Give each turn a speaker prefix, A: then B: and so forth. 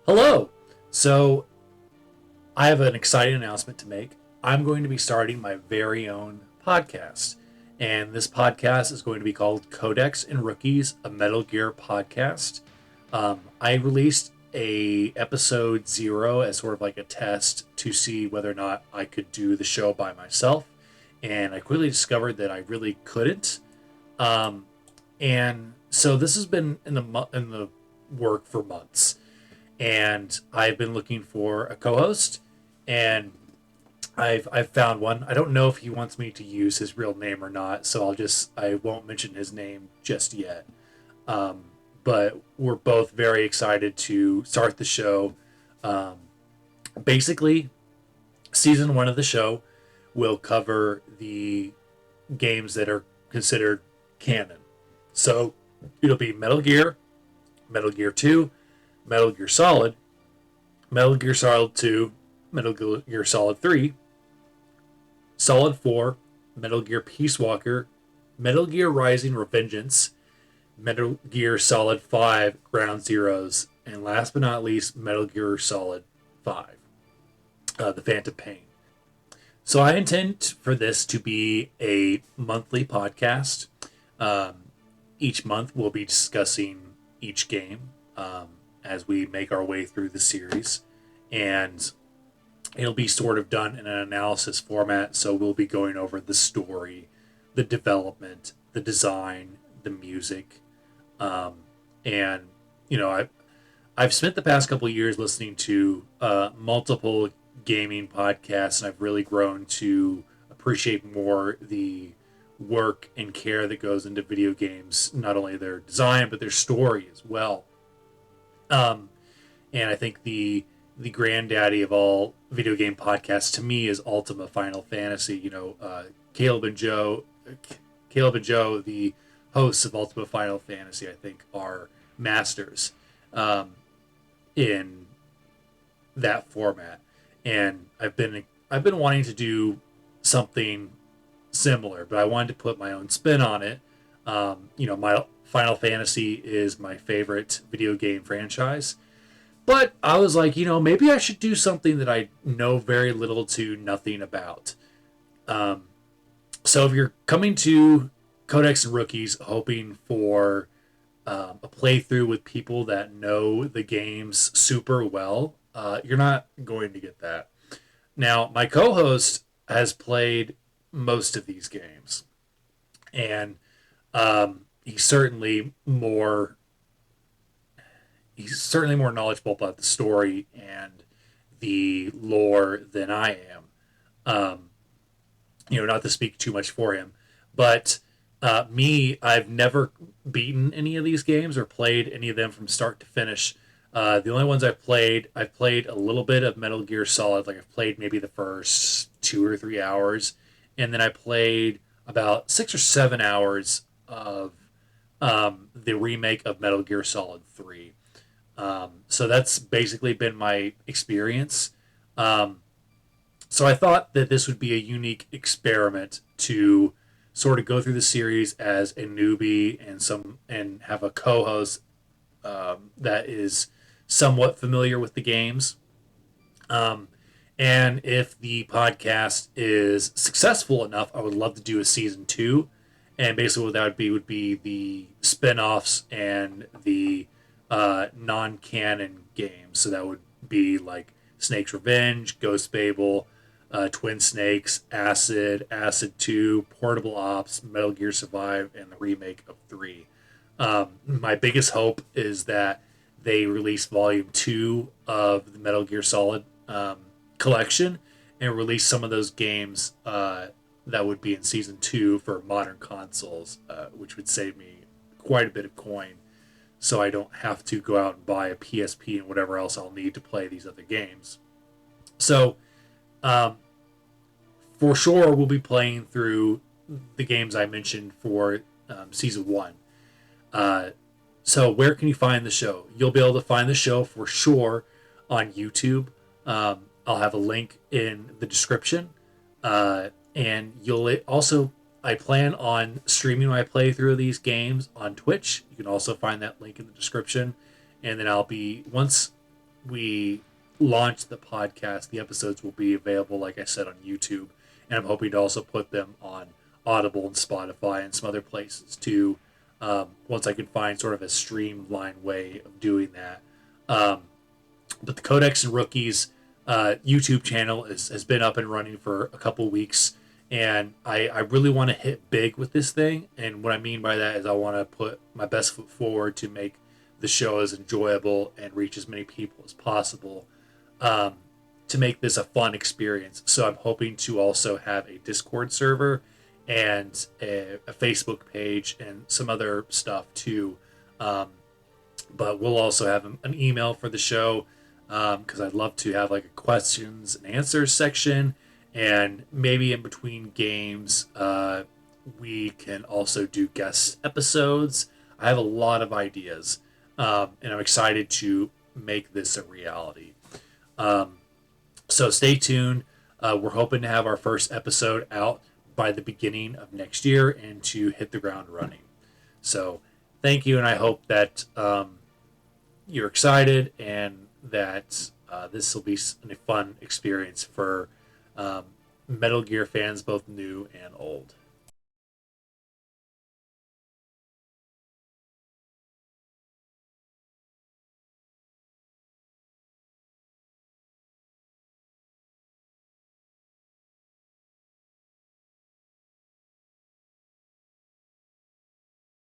A: Hello. So, I have an exciting announcement to make. I'm going to be starting my very own podcast. And this podcast is going to be called Codecs and Rookies, a Metal Gear podcast. I released a episode 0 as sort of like a test to see whether or not I could do the show by myself. And I quickly discovered that I really couldn't. Um, and so this has been in the work for months, and I've been looking for a co-host, and I've found one. I don't know if he wants me to use his real name or not, so I won't mention his name just yet. Um, but we're both very excited to start the show. Um, Basically, season 1 of the show will cover the games that are considered canon. So it'll be Metal Gear, Metal Gear 2, Metal Gear Solid, Metal Gear Solid 2, Metal Gear Solid 3, Solid 4, Metal Gear Peace Walker, Metal Gear Rising Revengeance, Metal Gear Solid 5 Ground Zeroes, and last but not least, Metal Gear Solid 5, The Phantom Pain. So I intend for this to be a monthly podcast. Um, each month we'll be discussing each game as we make our way through the series. And it'll be sort of done in an analysis format. So we'll be going over the story, the development, the design, the music. And, you know, I've spent the past couple of years listening to multiple gaming podcasts, and I've really grown to appreciate more the work and care that goes into video games, not only their design but their story as well. Um, and I think the granddaddy of all video game podcasts to me is Ultima Final Fantasy. Caleb and Joe, Caleb and Joe, the hosts of Ultima Final Fantasy, I think are masters um, in that format. And I've been wanting to do something similar, but I wanted to put my own spin on it. My Final Fantasy is my favorite video game franchise, but I was like, maybe I should do something that I know very little to nothing about. Um, so if you're coming to Codex and Rookies hoping for a playthrough with people that know the games super well, you're not going to get that. Now, my co-host has played most of these games, and he's certainly more knowledgeable about the story and the lore than I am. Um, Not to speak too much for him, but I've never beaten any of these games or played any of them from start to finish. The only ones I've played a little bit of Metal Gear Solid. Like I've played maybe the first 2 or 3 hours, and then I played about 6 or 7 hours of the remake of Metal Gear Solid 3. So that's basically been my experience. Um, so I thought that this would be a unique experiment to sort of go through the series as a newbie and have a co-host that is somewhat familiar with the games. Um, and if the podcast is successful enough, I would love to do a season 2. And basically, what that would be the spin-offs and the non-canon games. So that would be like Snake's Revenge, Ghost Babel, Twin Snakes, Acid 2, Portable Ops, Metal Gear Survive, and the remake of 3. My biggest hope is that they release Volume 2 of the Metal Gear Solid collection and release some of those games that would be in Season 2 for modern consoles, which would save me quite a bit of coin, so I don't have to go out and buy a PSP and whatever else I'll need to play these other games. So, um, for sure, we'll be playing through the games I mentioned for Season 1. So where can you find the show? You'll be able to find the show for sure on YouTube. I'll have a link in the description. And you'll also, I plan on streaming my playthrough of these games on Twitch. You can also find that link in the description. And then once we launch the podcast, the episodes will be available, like I said, on YouTube, and I'm hoping to also put them on Audible and Spotify and some other places too. Once I can find sort of a streamlined way of doing that. Um, but the Codex and Rookies YouTube channel has been up and running for a couple weeks, and I really want to hit big with this thing. And what I mean by that is I want to put my best foot forward to make the show as enjoyable and reach as many people as possible, um, to make this a fun experience. So I'm hoping to also have a Discord server and a Facebook page and some other stuff too. Um, but we'll also have an email for the show, because I'd love to have like a questions and answers section, and maybe in between games, we can also do guest episodes. I have a lot of ideas, and I'm excited to make this a reality. Um, so stay tuned. We're hoping to have our first episode out by the beginning of next year and to hit the ground running. So thank you, and I hope that you're excited and that this will be a fun experience for um, Metal Gear fans, both new and old.